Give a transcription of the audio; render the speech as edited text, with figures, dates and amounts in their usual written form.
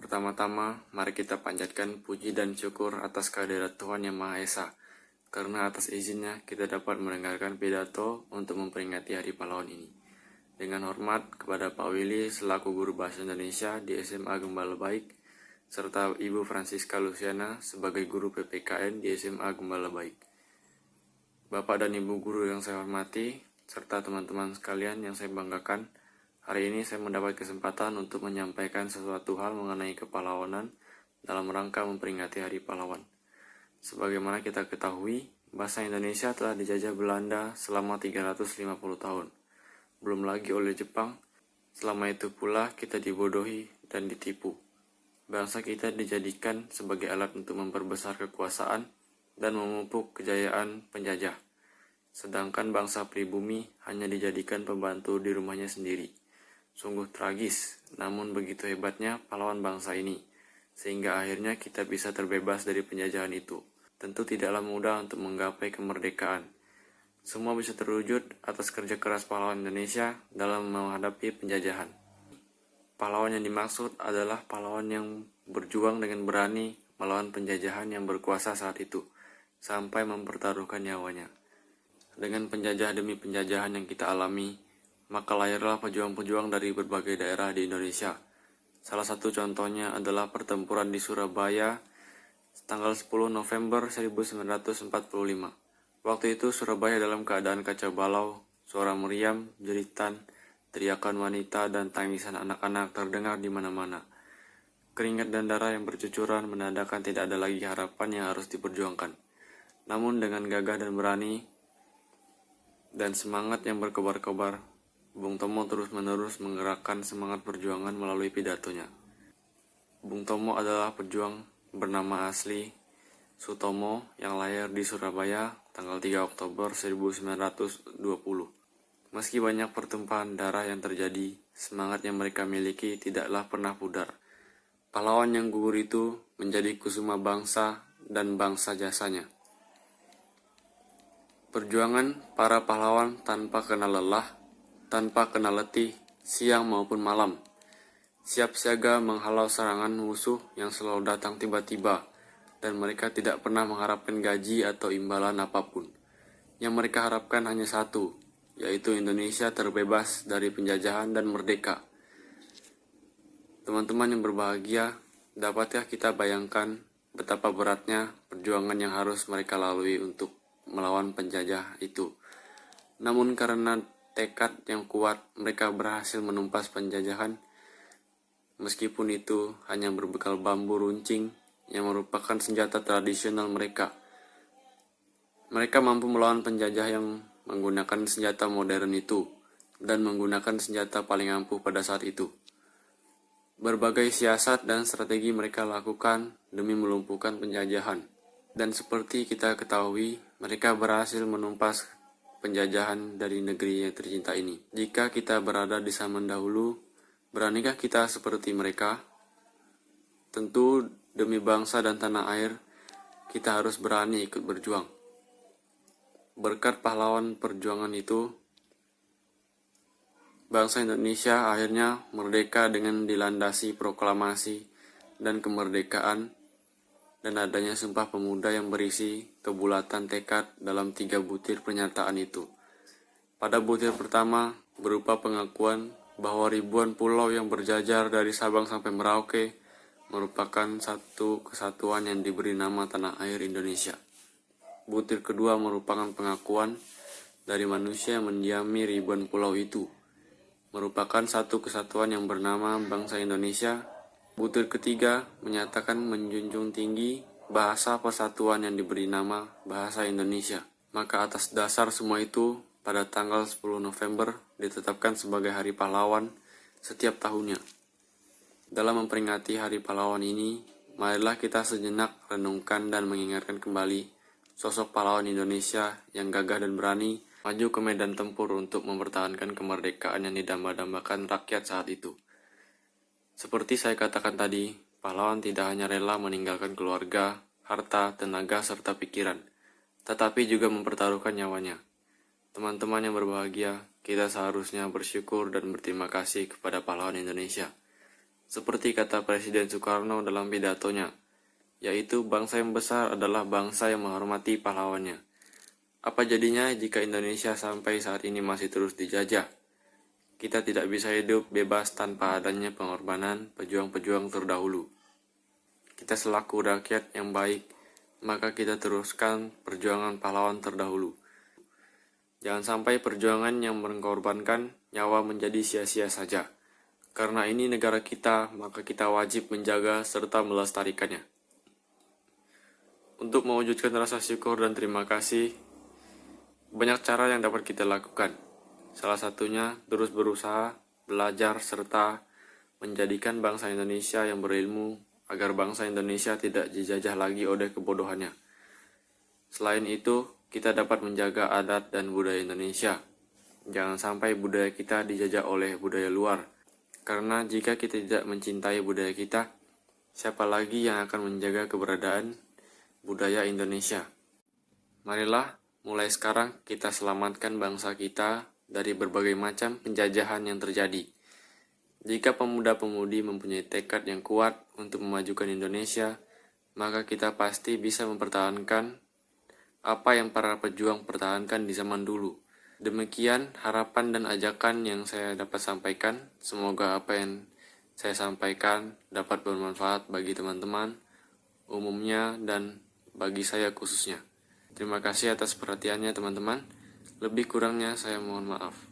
Pertama-tama, mari kita panjatkan puji dan syukur atas kehadirat Tuhan Yang Maha Esa, karena atas izinnya kita dapat mendengarkan pidato untuk memperingati Hari Pahlawan ini. Dengan hormat kepada Pak Willy selaku Guru Bahasa Indonesia di SMA Gembala Baik, serta Ibu Francisca Luciana sebagai Guru PPKN di SMA Gembala Baik. Bapak dan Ibu Guru yang saya hormati, serta teman-teman sekalian yang saya banggakan, hari ini saya mendapat kesempatan untuk menyampaikan sesuatu hal mengenai kepahlawanan dalam rangka memperingati Hari Pahlawan. Sebagaimana kita ketahui, bahasa Indonesia telah dijajah Belanda selama 350 tahun. Belum lagi oleh Jepang, selama itu pula kita dibodohi dan ditipu. Bangsa kita dijadikan sebagai alat untuk memperbesar kekuasaan dan memupuk kejayaan penjajah. Sedangkan bangsa pribumi hanya dijadikan pembantu di rumahnya sendiri. Sungguh tragis, namun begitu hebatnya pahlawan bangsa ini, sehingga akhirnya kita bisa terbebas dari penjajahan itu. Tentu tidaklah mudah untuk menggapai kemerdekaan. Semua bisa terwujud atas kerja keras pahlawan Indonesia dalam menghadapi penjajahan. Pahlawan yang dimaksud adalah pahlawan yang berjuang dengan berani melawan penjajahan yang berkuasa saat itu, sampai mempertaruhkan nyawanya. Dengan penjajah demi penjajahan yang kita alami, maka lahirlah pejuang-pejuang dari berbagai daerah di Indonesia. Salah satu contohnya adalah pertempuran di Surabaya tanggal 10 November 1945. Waktu itu Surabaya dalam keadaan kacau balau, suara meriam, jeritan, teriakan wanita, dan tangisan anak-anak terdengar di mana-mana. Keringat dan darah yang bercucuran menandakan tidak ada lagi harapan yang harus diperjuangkan. Namun dengan gagah dan berani dan semangat yang berkobar-kobar, Bung Tomo terus-menerus menggerakkan semangat perjuangan melalui pidatonya. Bung Tomo adalah pejuang bernama asli Sutomo yang lahir di Surabaya tanggal 3 Oktober 1920. Meski banyak pertumpahan darah yang terjadi, semangat yang mereka miliki tidaklah pernah pudar. Pahlawan yang gugur itu menjadi kusuma bangsa dan bangsa jasanya. Perjuangan para pahlawan tanpa kenal lelah, tanpa kenal letih, siang maupun malam. Siap siaga menghalau serangan musuh yang selalu datang tiba-tiba, dan mereka tidak pernah mengharapkan gaji atau imbalan apapun. Yang mereka harapkan hanya satu, yaitu Indonesia terbebas dari penjajahan dan merdeka. Teman-teman yang berbahagia, dapatkah kita bayangkan betapa beratnya perjuangan yang harus mereka lalui untuk melawan penjajah itu. Namun karena tekad yang kuat, mereka berhasil menumpas penjajahan, meskipun itu hanya berbekal bambu runcing yang merupakan senjata tradisional mereka. Mereka mampu melawan penjajah yang menggunakan senjata modern itu, dan menggunakan senjata paling ampuh pada saat itu. Berbagai siasat dan strategi mereka lakukan demi melumpuhkan penjajahan. Dan seperti kita ketahui, mereka berhasil menumpas penjajahan dari negeri yang tercinta ini. Jika kita berada di zaman dahulu, beranikah kita seperti mereka? Tentu demi bangsa dan tanah air, kita harus berani ikut berjuang. Berkat pahlawan perjuangan itu, bangsa Indonesia akhirnya merdeka dengan dilandasi proklamasi dan kemerdekaan, dan adanya Sumpah Pemuda yang berisi kebulatan tekad dalam 3 butir pernyataan itu. Pada butir pertama berupa pengakuan bahwa ribuan pulau yang berjajar dari Sabang sampai Merauke merupakan satu kesatuan yang diberi nama tanah air Indonesia. Butir kedua merupakan pengakuan dari manusia yang mendiami ribuan pulau itu, merupakan satu kesatuan yang bernama bangsa Indonesia. Butir ketiga menyatakan menjunjung tinggi bahasa persatuan yang diberi nama bahasa Indonesia. Maka atas dasar semua itu, pada tanggal 10 November ditetapkan sebagai Hari Pahlawan setiap tahunnya. Dalam memperingati Hari Pahlawan ini, marilah kita sejenak renungkan dan mengingatkan kembali sosok pahlawan Indonesia yang gagah dan berani maju ke medan tempur untuk mempertahankan kemerdekaan yang didamba-dambakan rakyat saat itu. Seperti saya katakan tadi, pahlawan tidak hanya rela meninggalkan keluarga, harta, tenaga, serta pikiran, tetapi juga mempertaruhkan nyawanya. Teman-teman yang berbahagia, kita seharusnya bersyukur dan berterima kasih kepada pahlawan Indonesia. Seperti kata Presiden Soekarno dalam pidatonya, yaitu bangsa yang besar adalah bangsa yang menghormati pahlawannya. Apa jadinya jika Indonesia sampai saat ini masih terus dijajah? Kita tidak bisa hidup bebas tanpa adanya pengorbanan pejuang-pejuang terdahulu. Kita selaku rakyat yang baik, maka kita teruskan perjuangan pahlawan terdahulu. Jangan sampai perjuangan yang mengorbankan nyawa menjadi sia-sia saja. Karena ini negara kita, maka kita wajib menjaga serta melestarikannya. Untuk mewujudkan rasa syukur dan terima kasih, banyak cara yang dapat kita lakukan. Salah satunya terus berusaha, belajar, serta menjadikan bangsa Indonesia yang berilmu agar bangsa Indonesia tidak dijajah lagi oleh kebodohannya. Selain itu, kita dapat menjaga adat dan budaya Indonesia. Jangan sampai budaya kita dijajah oleh budaya luar. Karena jika kita tidak mencintai budaya kita, siapa lagi yang akan menjaga keberadaan budaya Indonesia? Marilah mulai sekarang kita selamatkan bangsa kita dari berbagai macam penjajahan yang terjadi. Jika pemuda-pemudi mempunyai tekad yang kuat untuk memajukan Indonesia, maka kita pasti bisa mempertahankan apa yang para pejuang pertahankan di zaman dulu. Demikian harapan dan ajakan yang saya dapat sampaikan. Semoga apa yang saya sampaikan dapat bermanfaat bagi teman-teman umumnya dan bagi saya khususnya. Terima kasih atas perhatiannya teman-teman. Lebih kurangnya saya mohon maaf.